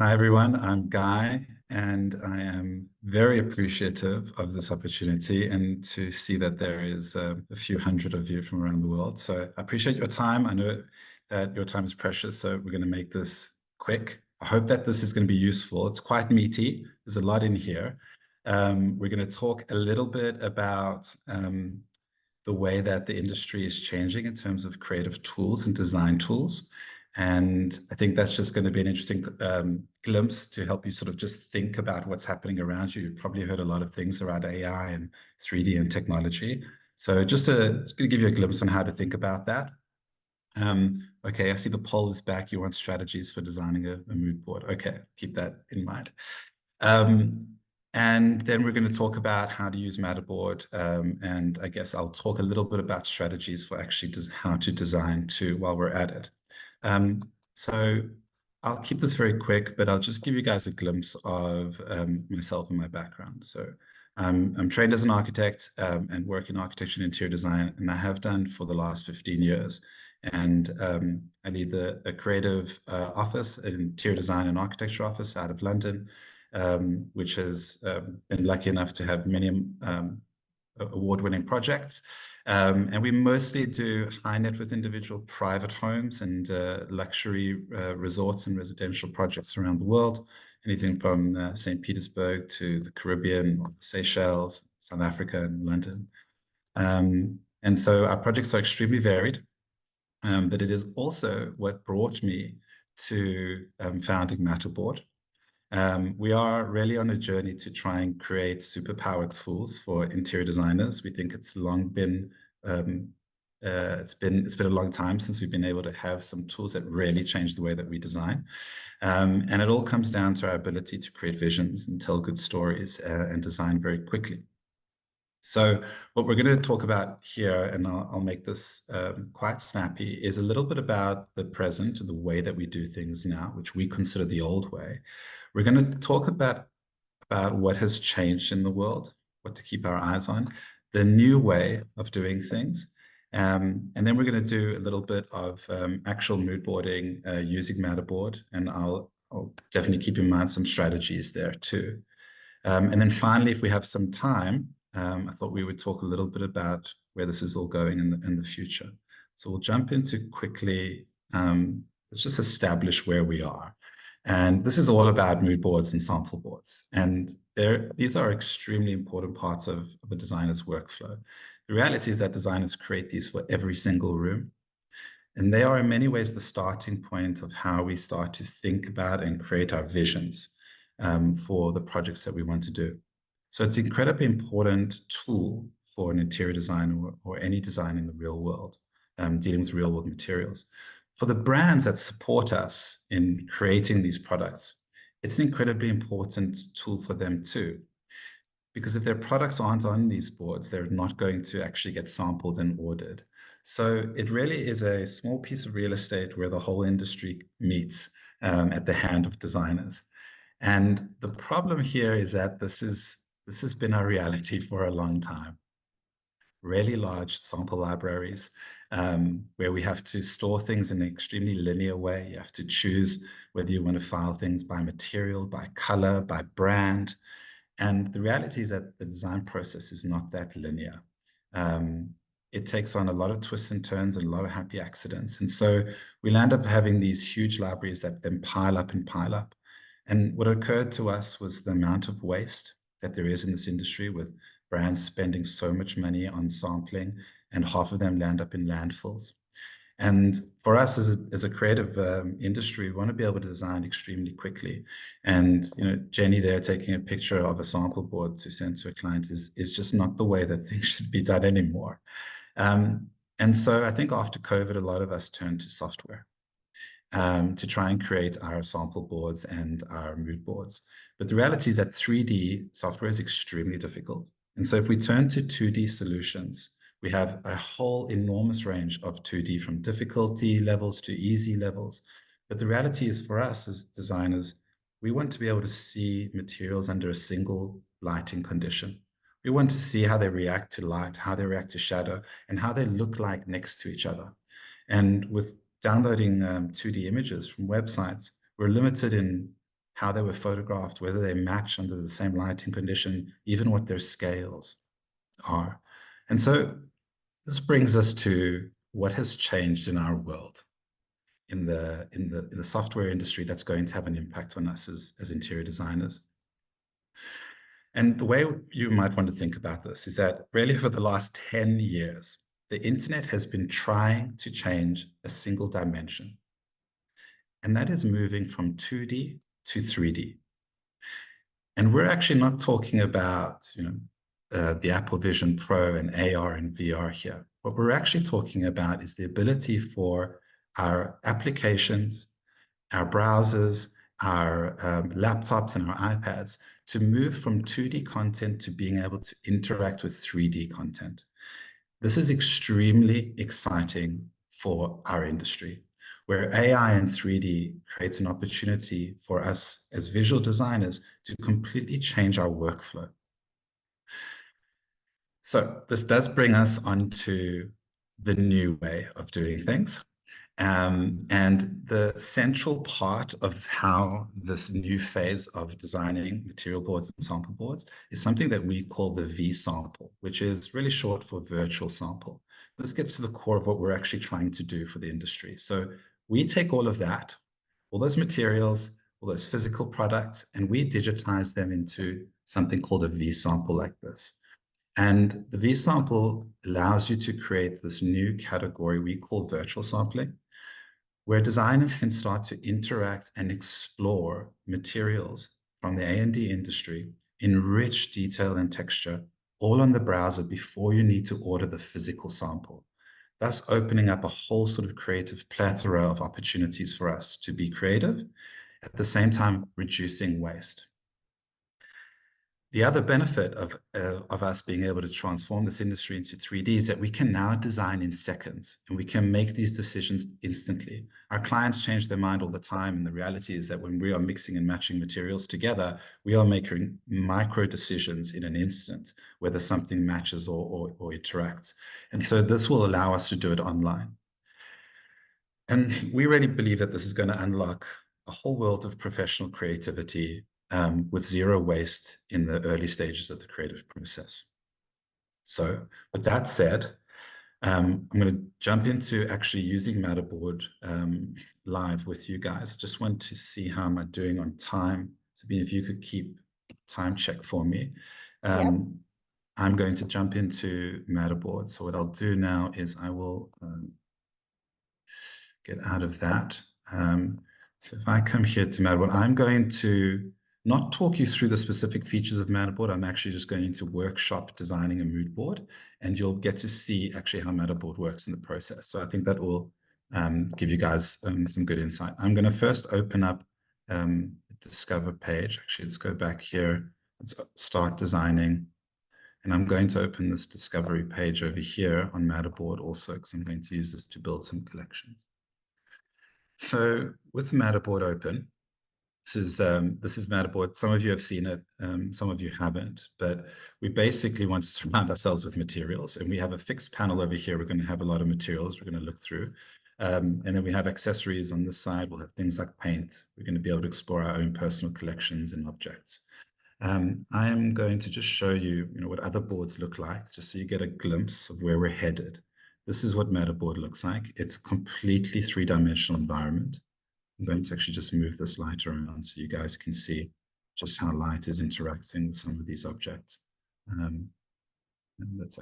Hi, everyone. I'm Guy, and I am very appreciative of this opportunity and to see that there is a few hundred of you from around the world. So I appreciate your time. I know that your time is precious, so we're going to make this quick. I hope that this is going to be useful. It's quite meaty. There's a lot in here. We're going to talk a little bit about the way that the industry is changing in terms of creative tools and design tools. And I think that's just going to be an interesting glimpse to help you sort of just think about what's happening around you. You've probably heard a lot of things around AI and 3D and technology. So just to give you a glimpse on how to think about that. Okay, I see the poll is back. You want strategies for designing a mood board. Okay, keep that in mind. And then we're going to talk about how to use Mattoboard. And I guess I'll talk a little bit about strategies for actually how to design too while we're at it. So I'll keep this very quick, but I'll just give you guys a glimpse of myself and my background. So I'm trained as an architect and work in architecture and interior design, and I have done for the last 15 years. And I lead a creative office, an interior design and architecture office out of London, which has been lucky enough to have many award-winning projects. And we mostly do high net worth individual private homes and luxury resorts and residential projects around the world, anything from St. Petersburg to the Caribbean, Seychelles, South Africa, and London. And so our projects are extremely varied, but it is also what brought me to founding Mattoboard. We are really on a journey to try and create superpowered tools for interior designers. We think it's long been it's been a long time since we've been able to have some tools that really change the way that we design. And it all comes down to our ability to create visions and tell good stories and design very quickly. So what we're going to talk about here, and I'll make this quite snappy, is a little bit about the present and the way that we do things now, which we consider the old way. We're going to talk about what has changed in the world, what to keep our eyes on, the new way of doing things. And then we're going to do a little bit of actual mood boarding using Mattoboard, and I'll definitely keep in mind some strategies there too. And then finally, if we have some time, I thought we would talk a little bit about where this is all going in the future. So we'll jump into quickly, let's just establish where we are. And this is all about mood boards and sample boards. And these are extremely important parts of a designer's workflow. The reality is that designers create these for every single room. And they are in many ways the starting point of how we start to think about and create our visions for the projects that we want to do. So it's an incredibly important tool for an interior designer or any design in the real world, dealing with real world materials. For the brands that support us in creating these products, it's an incredibly important tool for them too. Because if their products aren't on these boards, they're not going to actually get sampled and ordered. So it really is a small piece of real estate where the whole industry meets at the hand of designers. And the problem here is that this has been our reality for a long time. Really large sample libraries where we have to store things in an extremely linear way. You have to choose whether you want to file things by material, by color, by brand. And the reality is that the design process is not that linear. It takes on a lot of twists and turns and a lot of happy accidents. And so we'll end up having these huge libraries that then pile up and pile up. And what occurred to us was the amount of waste that there is in this industry, with brands spending so much money on sampling, and half of them land up in landfills. And for us as a creative industry, we want to be able to design extremely quickly. And Jenny there taking a picture of a sample board to send to a client is just not the way that things should be done anymore. And so I think after COVID, a lot of us turned to software to try and create our sample boards and our mood boards. But the reality is that 3D software is extremely difficult. And so if we turn to 2D solutions, we have a whole enormous range of 2D, from difficulty levels to easy levels. But the reality is, for us as designers, we want to be able to see materials under a single lighting condition. We want to see how they react to light, how they react to shadow, and how they look like next to each other. And with downloading 2D images from websites, we're limited in how they were photographed, whether they match under the same lighting condition, even what their scales are. And so this brings us to what has changed in our world, in the software industry, that's going to have an impact on us as interior designers. And the way you might want to think about this is that really for the last 10 years, the internet has been trying to change a single dimension, and that is moving from 2D to 3D. And we're actually not talking about, the Apple Vision Pro and AR and VR here. What we're actually talking about is the ability for our applications, our browsers, our laptops and our iPads to move from 2D content to being able to interact with 3D content. This is extremely exciting for our industry, where AI and 3D creates an opportunity for us as visual designers to completely change our workflow. So this does bring us onto the new way of doing things. And the central part of how this new phase of designing material boards and sample boards is something that we call the V sample, which is really short for virtual sample. This gets to the core of what we're actually trying to do for the industry. So we take all of that, all those materials, all those physical products, and we digitize them into something called a V sample like this. And the V sample allows you to create this new category we call virtual sampling, where designers can start to interact and explore materials from the A&D industry in rich detail and texture, all on the browser before you need to order the physical sample, thus opening up a whole sort of creative plethora of opportunities for us to be creative, at the same time reducing waste. The other benefit of us being able to transform this industry into 3D is that we can now design in seconds, and we can make these decisions instantly. Our clients change their mind all the time, and the reality is that when we are mixing and matching materials together, we are making micro decisions in an instant, whether something matches or interacts. And so this will allow us to do it online. And we really believe that this is going to unlock a whole world of professional creativity with zero waste in the early stages of the creative process. So with that said, I'm going to jump into actually using Mattoboard live with you guys. I just want to see how am I doing on time. Sabine, if you could keep time check for me. Yep. I'm going to jump into Mattoboard. So what I'll do now is I will get out of that. So if I come here to Mattoboard, I'm going to not talk you through the specific features of Mattoboard. I'm actually just going to workshop designing a mood board, and you'll get to see actually how Mattoboard works in the process. So I think that will give you guys some good insight. I'm going to first open up the Discover page. Actually, let's go back here. Let's start designing. And I'm going to open this discovery page over here on Mattoboard also, because I'm going to use this to build some collections. So with Mattoboard open, this is Mattoboard. Some of you have seen it, some of you haven't, but we basically want to surround ourselves with materials, and we have a fixed panel over here. We're going to have a lot of materials we're going to look through. And then we have accessories on this side. We'll have things like paint. We're going to be able to explore our own personal collections and objects. I am going to just show you, what other boards look like, just so you get a glimpse of where we're headed. This is what Mattoboard looks like. It's a completely three-dimensional environment. I'm going to actually just move this light around so you guys can see just how light is interacting with some of these objects. And let's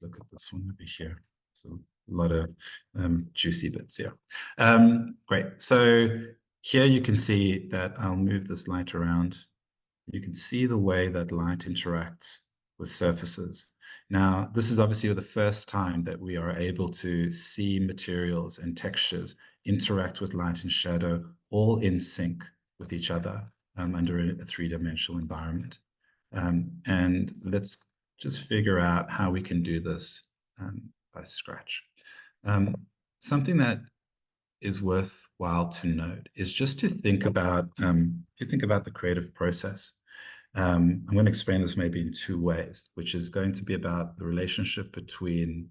look at this one over here. So a lot of juicy bits here. Great. So here you can see that I'll move this light around. You can see the way that light interacts with surfaces. Now, this is obviously the first time that we are able to see materials and textures interact with light and shadow all in sync with each other under a three-dimensional environment. And let's just figure out how we can do this by scratch. Something that is worthwhile to note is just to think about, if you think about the creative process. I'm going to explain this maybe in two ways, which is going to be about the relationship between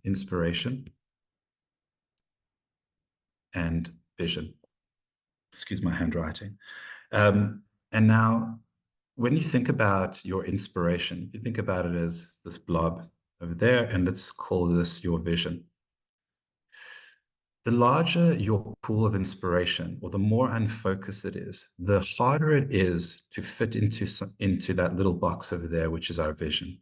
inspiration and vision. Excuse my handwriting. And now, when you think about your inspiration, you think about it as this blob over there, and let's call this your vision. The larger your pool of inspiration, or the more unfocused it is, the harder it is to fit into that little box over there, which is our vision.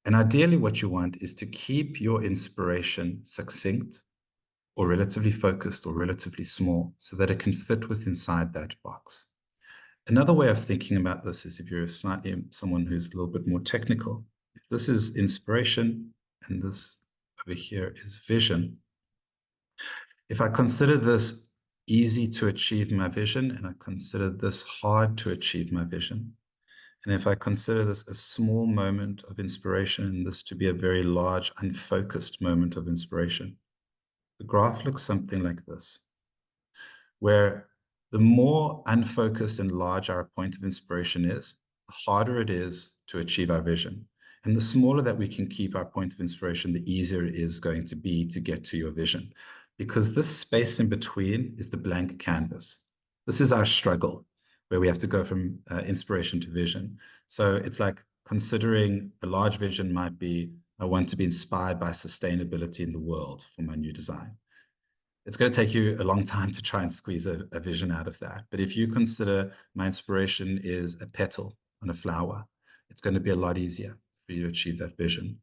And ideally, what you want is to keep your inspiration succinct or relatively focused or relatively small so that it can fit with inside that box. Another way of thinking about this is if you're slightly someone who's a little bit more technical, if this is inspiration and this over here is vision, if I consider this easy to achieve my vision and I consider this hard to achieve my vision, and if I consider this a small moment of inspiration and this to be a very large, unfocused moment of inspiration, the graph looks something like this, where the more unfocused and large our point of inspiration is, the harder it is to achieve our vision. And the smaller that we can keep our point of inspiration, the easier it is going to be to get to your vision. Because this space in between is the blank canvas. This is our struggle, where we have to go from inspiration to vision. So it's like considering a large vision might be, I want to be inspired by sustainability in the world for my new design. It's going to take you a long time to try and squeeze a vision out of that. But if you consider my inspiration is a petal on a flower, it's going to be a lot easier for you to achieve that vision.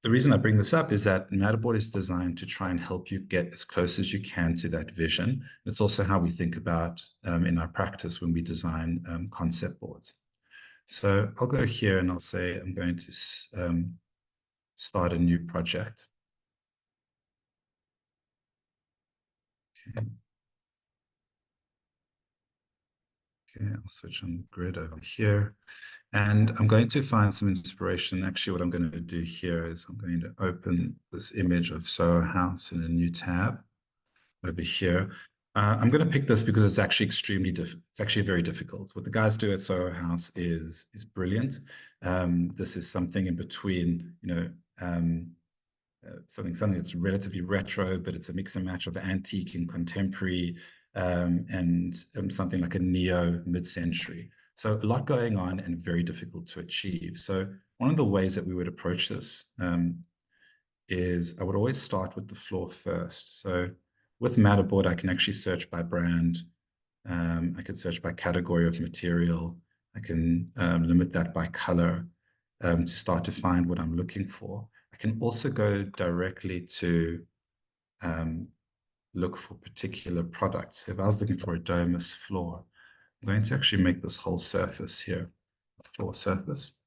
The reason I bring this up is that Mattoboard is designed to try and help you get as close as you can to that vision. It's also how we think about in our practice when we design concept boards. So I'll go here and I'll say I'm going to start a new project. Okay. Okay, I'll switch on the grid over here. And I'm going to find some inspiration. Actually, what I'm going to do here is I'm going to open this image of Soho House in a new tab over here. I'm going to pick this because it's actually it's actually very difficult. What the guys do at Soho House is brilliant. This is something in between, something that's relatively retro, but it's a mix and match of antique and contemporary, and something like a neo mid-century. So a lot going on and very difficult to achieve. So one of the ways that we would approach this is I would always start with the floor first. So with Mattoboard, I can actually search by brand. I can search by category of material. I can limit that by color to start to find what I'm looking for. I can also go directly to look for particular products. If I was looking for a domus floor, I'm going to actually make this whole surface here a floor surface.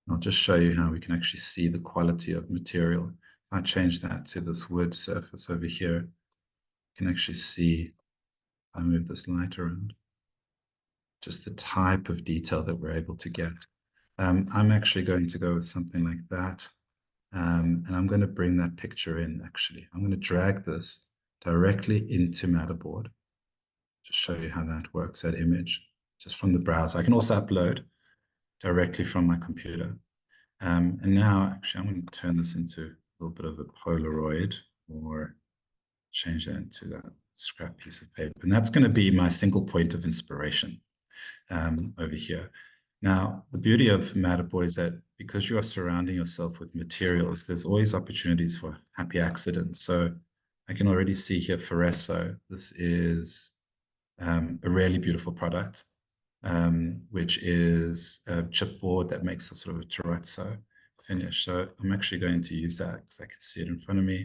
I'll just show you how we can actually see the quality of material. If I change that to this wood surface over here, you can actually see, I move this light around, just the type of detail that we're able to get. I'm actually going to go with something like that. And I'm going to bring that picture in, actually. I'm going to drag this directly into Mattoboard. Just show you how that works, that image, just from the browser. I can also upload directly from my computer. And now, actually, I'm going to turn this into a little bit of a Polaroid or change that into that scrap piece of paper. And that's going to be my single point of inspiration over here. Now, the beauty of Mattoboard is that because you are surrounding yourself with materials, there's always opportunities for happy accidents. So I can already see here Ferresso. This is a really beautiful product, which is a chipboard that makes a sort of a terrazzo finish. So I'm actually going to use that because I can see it in front of me.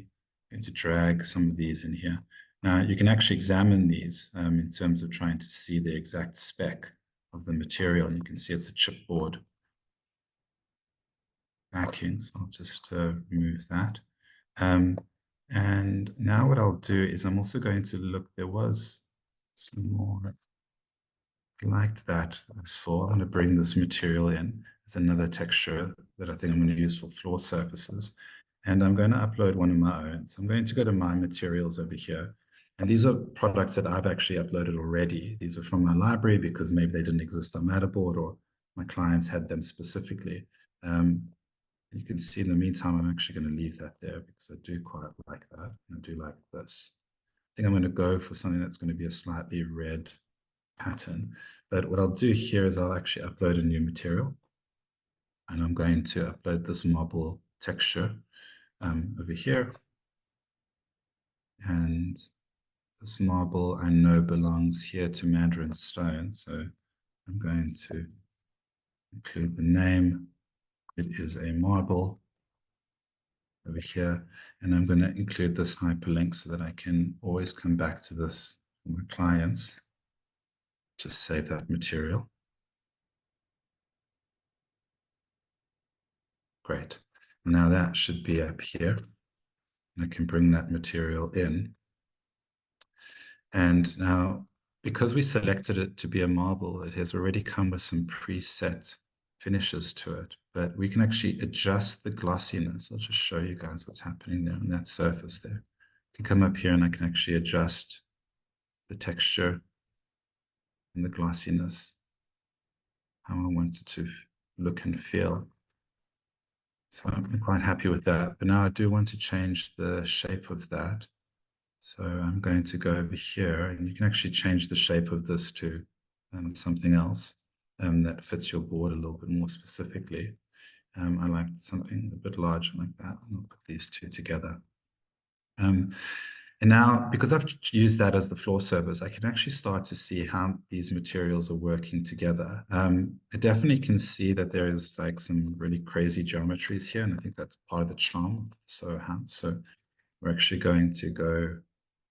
I'm going to drag some of these in here. Now, you can actually examine these in terms of trying to see the exact spec of the material. And you can see it's a chipboard backing. So I'll just remove that. And now what I'll do is I'm also going to look, there was some more like that I saw. I'm going to bring this material in as another texture that I think I'm going to use for floor surfaces. And I'm going to upload one of my own. So I'm going to go to my materials over here. And these are products that I've actually uploaded already. These are from my library because maybe they didn't exist on Mattoboard or my clients had them specifically. You can see in the meantime, I'm actually going to leave that there because I do quite like that. And I do like this. think I'm going to go for something that's going to be a slightly red pattern. But what I'll do here is I'll actually upload a new material. And I'm going to upload this marble texture over here. And this marble I know belongs here to Mandarin Stone. So I'm going to include the name. It is a marble over here. And I'm going to include this hyperlink so that I can always come back to this for my clients. Just save that material. Great. Now that should be up here. And I can bring that material in. And now, because we selected it to be a marble, it has already come with some preset finishes to it, but we can actually adjust the glossiness. I'll just show you guys what's happening there on that surface there. I can come up here and I can actually adjust the texture and the glossiness, how I want it to look and feel. So I'm quite happy with that, but now I do want to change the shape of that. So I'm going to go over here, and you can actually change the shape of this to something else that fits your board a little bit more specifically. I like something a bit larger like that, and I'll put these two together. And now, because I've used that as the floor surface, I can actually start to see how these materials are working together. I definitely can see that there is like some really crazy geometries here, and I think that's part of the charm of the Soho house. So we're actually going to go,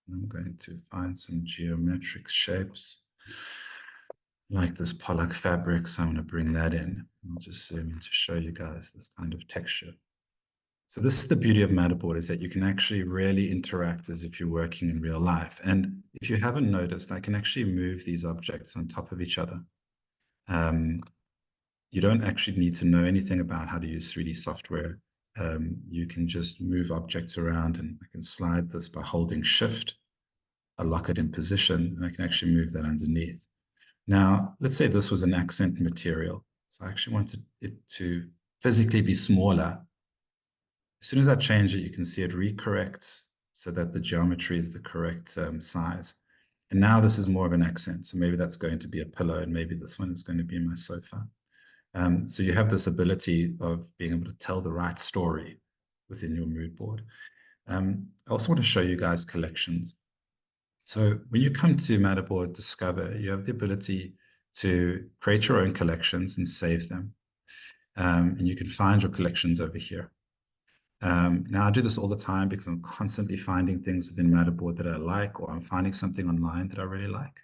I'm going to find some geometric shapes like this Pollock fabric. So I'm going to bring that in. I'll just zoom in to show you guys this kind of texture. So this is the beauty of Mattoboard, is that you can actually really interact as if you're working in real life. And if you haven't noticed, I can actually move these objects on top of each other. You don't actually need to know anything about how to use 3D software. You can just move objects around, and I can slide this by holding Shift. I lock it in position, and I can actually move that underneath. Now, let's say this was an accent material. So I actually wanted it to physically be smaller. As soon as I change it, you can see it recorrects so that the geometry is the correct size. And now this is more of an accent. So maybe that's going to be a pillow, and maybe this one is going to be my sofa. So you have this ability of being able to tell the right story within your mood board. I also want to show you guys collections. So when you come to Mattoboard Discover, you have the ability to create your own collections and save them. And you can find your collections over here. Now I do this all the time because I'm constantly finding things within Mattoboard that I like, or I'm finding something online that I really like.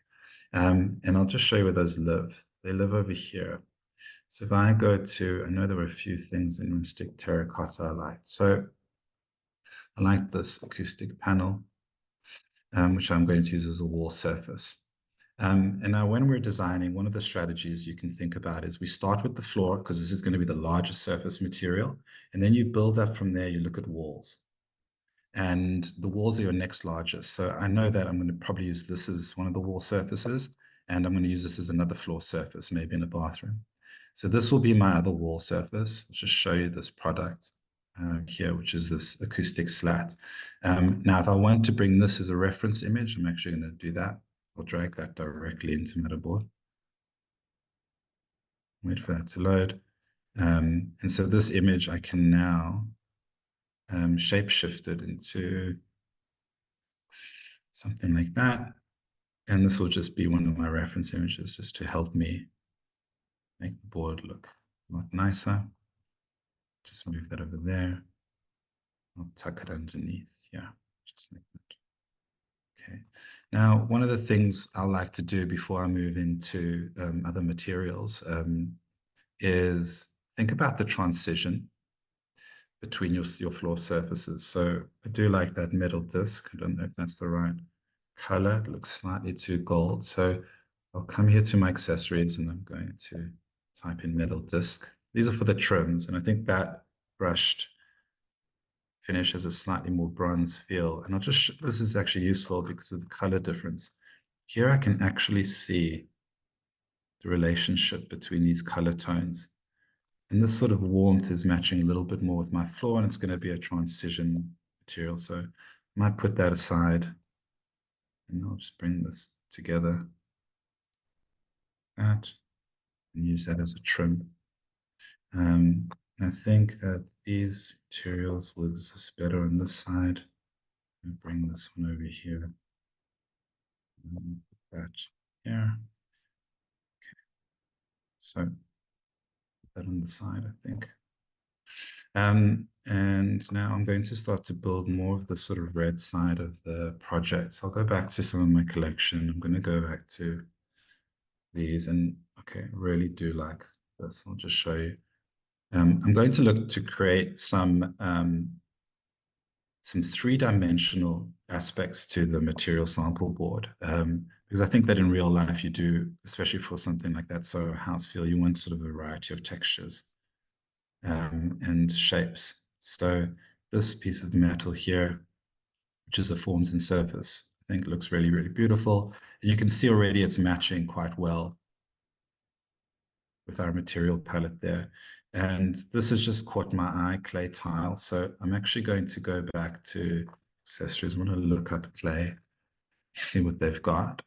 And I'll just show you where those live. They live over here. So if I go to, I know there were a few things in rustic terracotta I liked. So I like this acoustic panel, which I'm going to use as a wall surface. And now when we're designing, one of the strategies you can think about is we start with the floor, because this is going to be the largest surface material. And then you build up from there, you look at walls. And the walls are your next largest. So I know that I'm going to probably use this as one of the wall surfaces, and I'm going to use this as another floor surface, maybe in a bathroom. So this will be my other wall surface. I'll just show you this product here, which is this acoustic slat. Now, if I want to bring this as a reference image, I'm actually going to do that. I'll drag that directly into Mattoboard. Wait for that to load. And so this image, I can now shape shift it into something like that. And this will just be one of my reference images, just to help me make the board look a lot nicer. Just move that over there. I'll tuck it underneath. Yeah, just like that. Okay. Now, one of the things I like to do before I move into other materials is think about the transition between your floor surfaces. So I do like that metal disc. I don't know if that's the right color. It looks slightly too gold. So I'll come here to my accessories, and I'm going to type in metal disc. These are for the trims, and I think that brushed finish has a slightly more bronze feel. And I'll just, this is actually useful because of the color difference. Here I can actually see the relationship between these color tones. And this sort of warmth is matching a little bit more with my floor, and it's going to be a transition material. So I might put that aside And I'll just bring this together, that, and use that as a trim. I think that these materials will exist better on this side. I'll bring this one over here. Put that here. Okay. So that on the side, I think. And now I'm going to start to build more of the sort of red side of the project. So I'll go back to some of my collection. I'm going to go back to these and okay, really do like this. I'll just show you. I'm going to look to create some three-dimensional aspects to the material sample board. Because I think that in real life you do, especially for something like that, so house feel, you want sort of a variety of textures and shapes. So this piece of metal here, which is a forms and surface, I think looks really, really beautiful. And you can see already it's matching quite well with our material palette there. And this has just caught my eye, clay tile. So I'm actually going to go back to accessories. I'm going to look up clay, see what they've got.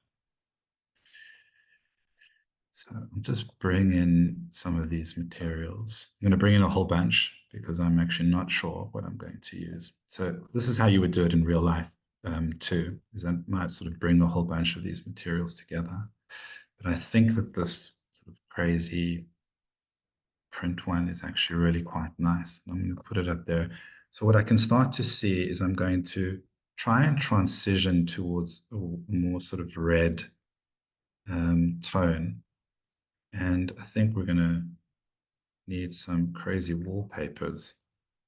So I'll just bring in some of these materials. I'm going to bring in a whole bunch because I'm actually not sure what I'm going to use. So this is how you would do it in real life too, is I might sort of bring a whole bunch of these materials together. But I think that this sort of crazy print one is actually really quite nice. I'm going to put it up there. So what I can start to see is I'm going to try and transition towards a more sort of red tone. And I think we're going to need some crazy wallpapers.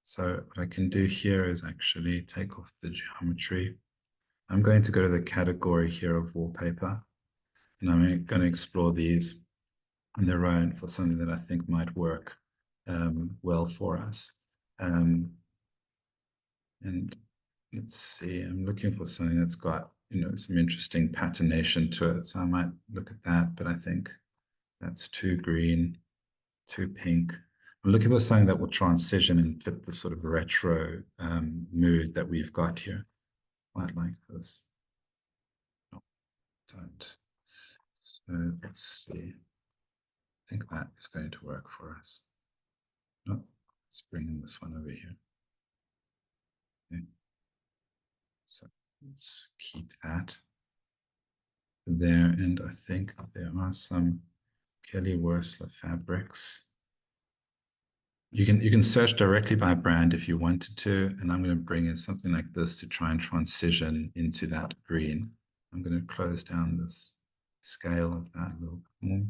So what I can do here is actually take off the geometry. I'm going to go to the category here of wallpaper, and I'm going to explore these on their own for something that I think might work well for us. And let's see, I'm looking for something that's got, some interesting patination to it. So I might look at that, but I think that's too green, too pink. I'm looking for something that will transition and fit the sort of retro mood that we've got here. Quite like this. No, don't. So let's see. I think that is going to work for us. No, let's bring in this one over here. Okay. So let's keep that there. And I think there are some Kelly Wearstler fabrics. You can search directly by brand if you wanted to, and I'm going to bring in something like this to try and transition into that green. I'm going to close down this scale of that a little bit more.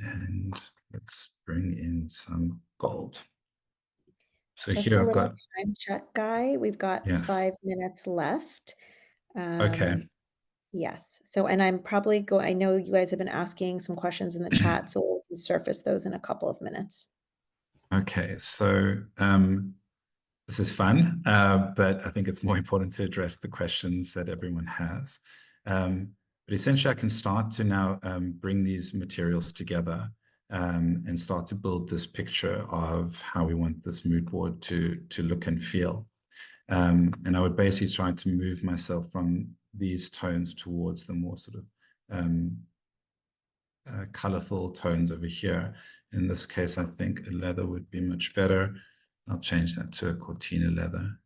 And let's bring in some gold. So Just here a I've little got, time check, Guy. We've got yes. 5 minutes left. Okay. Yes. So, and I'm probably I know you guys have been asking some questions in the chat, so we'll surface those in a couple of minutes. Okay. So this is fun, but I think it's more important to address the questions that everyone has. But essentially, I can start to now bring these materials together and start to build this picture of how we want this mood board to look and feel. And I would basically try to move myself from these tones towards the more sort of colorful tones over here. In this case, I think a leather would be much better. I'll change that to a Cortina leather.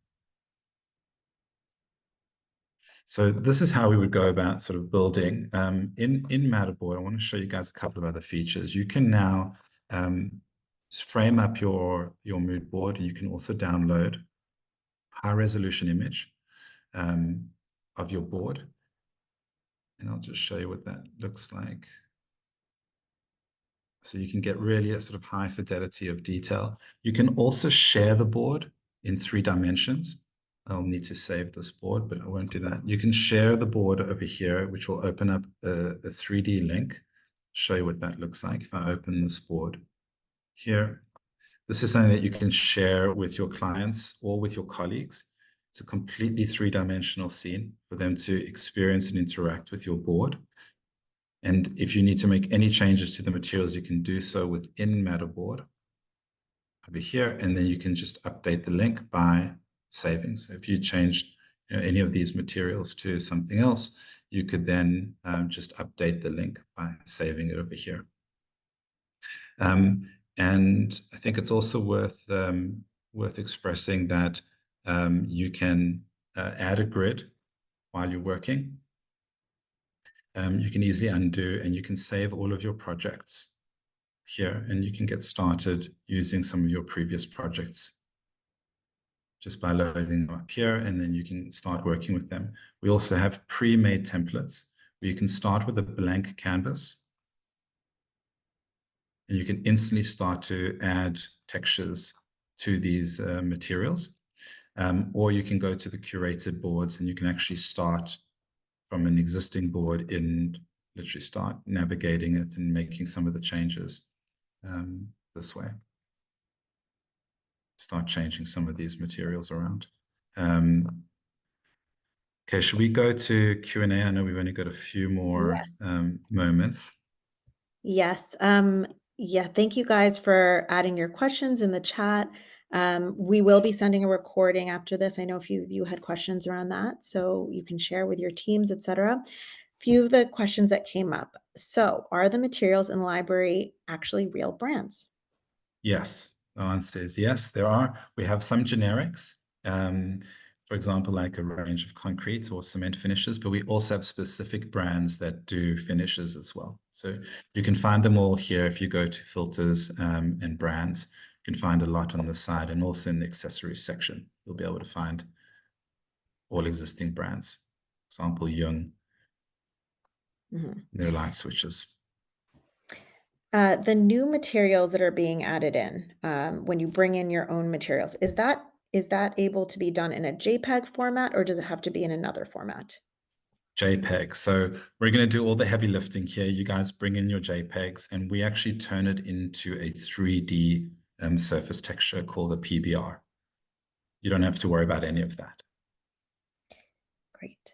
So this is how we would go about sort of building. In Mattoboard, I want to show you guys a couple of other features. You can now frame up your mood board, and you can also download high resolution image of your board. And I'll just show you what that looks like. So you can get really a sort of high fidelity of detail. You can also share the board in 3 dimensions. I'll need to save this board, but I won't do that. You can share the board over here, which will open up a 3D link. Show you what that looks like if I open this board here. This is something that you can share with your clients or with your colleagues. It's a completely 3-dimensional scene for them to experience and interact with your board. And if you need to make any changes to the materials, you can do so within Mattoboard over here, and then you can just update the link by saving. So if you changed any of these materials to something else, you could then just update the link by saving it over here. And I think it's also worth expressing that you can add a grid while you're working. You can easily undo, and you can save all of your projects here, and you can get started using some of your previous projects just by loading them up here, and then you can start working with them. We also have pre-made templates where you can start with a blank canvas, and you can instantly start to add textures to these materials. Or you can go to the curated boards, and you can actually start from an existing board and literally start navigating it and making some of the changes this way. Start changing some of these materials around. Okay, should we go to Q&A? I know we've only got a few more moments. Yes. Yeah, thank you guys for adding your questions in the chat. We will be sending a recording after this. I know a few of you had questions around that, so you can share with your teams, etc. Few of the questions that came up. So, are the materials in the library actually real brands? Yes, the answer is yes, there are. We have some generics, for example, like a range of concrete or cement finishes, but we also have specific brands that do finishes as well. So you can find them all here if you go to filters and brands. You can find a lot on the side, and also in the accessories section, you'll be able to find all existing brands. For example, Young, their light switches. The new materials that are being added in, when you bring in your own materials, is that able to be done in a JPEG format, or does it have to be in another format? JPEG. So we're going to do all the heavy lifting here. You guys bring in your JPEGs, and we actually turn it into a 3D surface texture called a PBR. You don't have to worry about any of that. Great.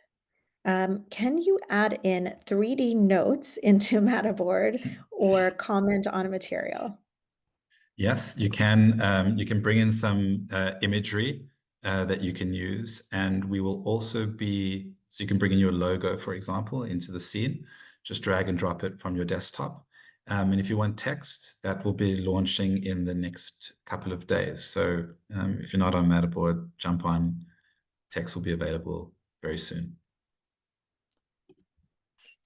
Can you add in 3D notes into Mattoboard or comment on a material? Yes, you can. You can bring in some imagery that you can use, and we will also be, so you can bring in your logo, for example, into the scene. Just drag and drop it from your desktop. And if you want text, that will be launching in the next couple of days. So if you're not on Mattoboard, jump on. Text will be available very soon.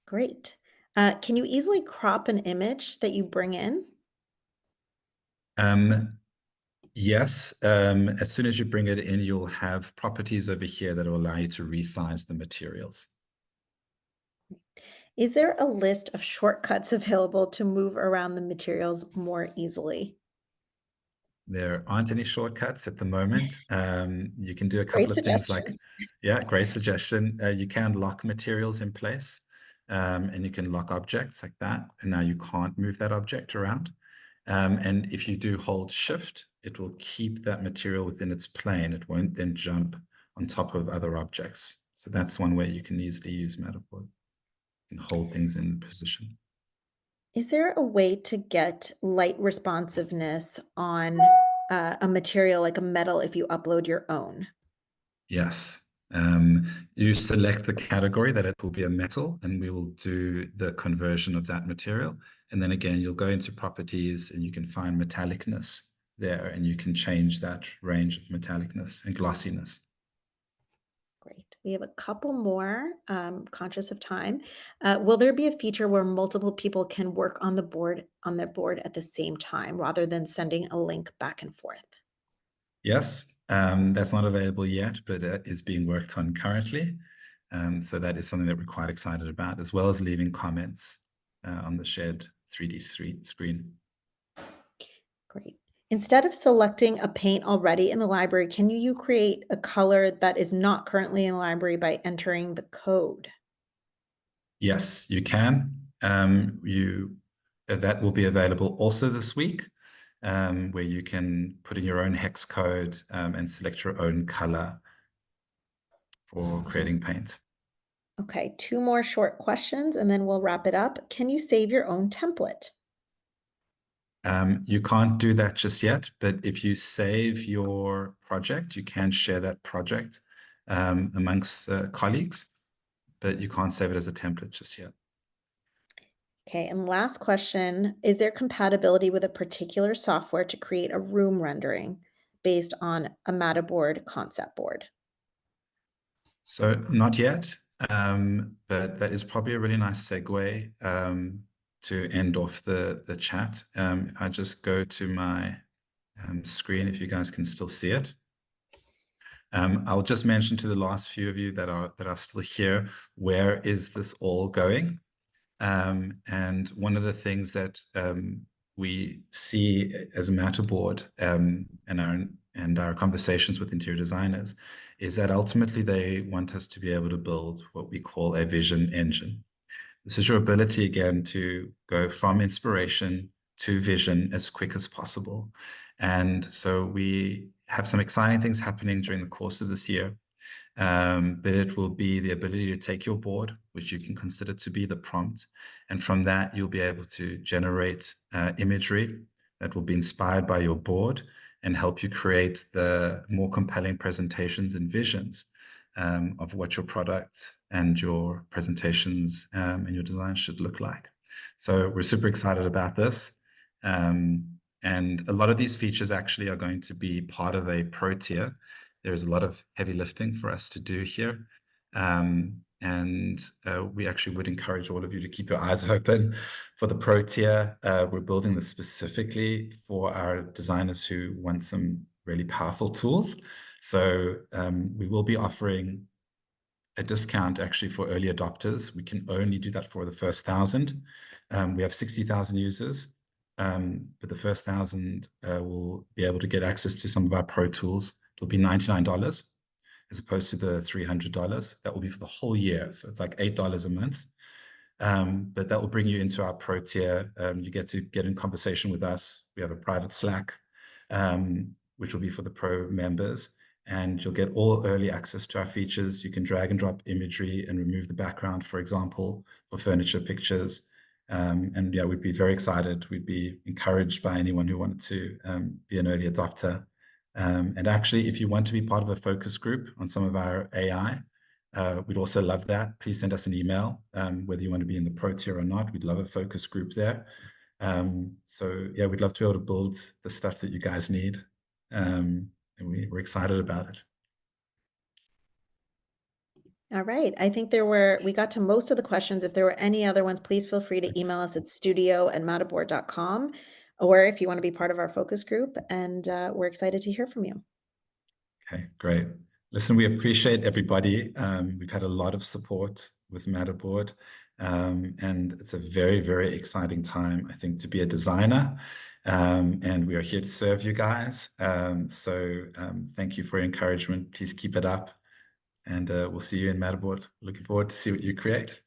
Great. Can you easily crop an image that you bring in? Yes, as soon as you bring it in, you'll have properties over here that will allow you to resize the materials. Is there a list of shortcuts available to move around the materials more easily? There aren't any shortcuts at the moment. You can do a couple Great of things like, suggestion. yeah, great suggestion. You can lock materials in place, and you can lock objects like that. And now you can't move that object around. And if you do hold shift, it will keep that material within its plane. It won't then jump on top of other objects. So that's one way you can easily use Matterport. You can hold things in position. Is there a way to get light responsiveness on a material like a metal if you upload your own? Yes. You select the category that it will be a metal, and we will do the conversion of that material. And then again, you'll go into properties and you can find metallicness there, and you can change that range of metallicness and glossiness. Great. We have a couple more, conscious of time. Will there be a feature where multiple people can work on their board at the same time rather than sending a link back and forth? Yes, that's not available yet, but it is being worked on currently. So that is something that we're quite excited about, as well as leaving comments on the shared 3D screen. Great. Instead of selecting a paint already in the library, can you create a color that is not currently in the library by entering the code? Yes, you can. That will be available also this week, where you can put in your own hex code and select your own color for creating paint. Okay, two more short questions and then we'll wrap it up. Can you save your own template? You can't do that just yet, but if you save your project, you can share that project amongst colleagues, but you can't save it as a template just yet. Okay, and last question, is there compatibility with a particular software to create a room rendering based on a Mattoboard concept board? So not yet, but that is probably a really nice segue to end off the chat. I just go to my screen if you guys can still see it. I'll just mention to the last few of you that are still here, where is this all going? And one of the things that we see as a Mattoboard and our conversations with interior designers is that ultimately they want us to be able to build what we call a vision engine. This is your ability again to go from inspiration to vision as quick as possible. And so we have some exciting things happening during the course of this year. But it will be the ability to take your board, which you can consider to be the prompt. And from that, you'll be able to generate imagery that will be inspired by your board and help you create the more compelling presentations and visions of what your product and your presentations and your design should look like. So we're super excited about this. And a lot of these features actually are going to be part of a pro tier. There's a lot of heavy lifting for us to do here. We actually would encourage all of you to keep your eyes open for the pro tier. We're building this specifically for our designers who want some really powerful tools. So we will be offering a discount actually for early adopters. We can only do that for the first 1,000. We have 60,000 users, but the first 1,000 will be able to get access to some of our pro tools. It'll be $99 as opposed to the $300. That will be for the whole year. So it's like $8 a month. But that will bring you into our pro tier. You get to get in conversation with us. We have a private Slack, which will be for the pro members. And you'll get all early access to our features. You can drag and drop imagery and remove the background, for example, for furniture pictures. And yeah, we'd be very excited. We'd be encouraged by anyone who wanted to be an early adopter. And actually, if you want to be part of a focus group on some of our AI, we'd also love that. Please send us an email, whether you want to be in the pro tier or not. We'd love a focus group there. So yeah, we'd love to be able to build the stuff that you guys need. And we're excited about it. All right. I think we got to most of the questions. If there were any other ones, please feel free to email us at studio@mattoboard.com, or if you want to be part of our focus group. And we're excited to hear from you. Okay, great. Listen, we appreciate everybody. We've had a lot of support with Mattoboard, and it's a very, very exciting time, I think, to be a designer. And we are here to serve you guys. So thank you for your encouragement. Please keep it up. And we'll see you in Mattoboard. Looking forward to see what you create.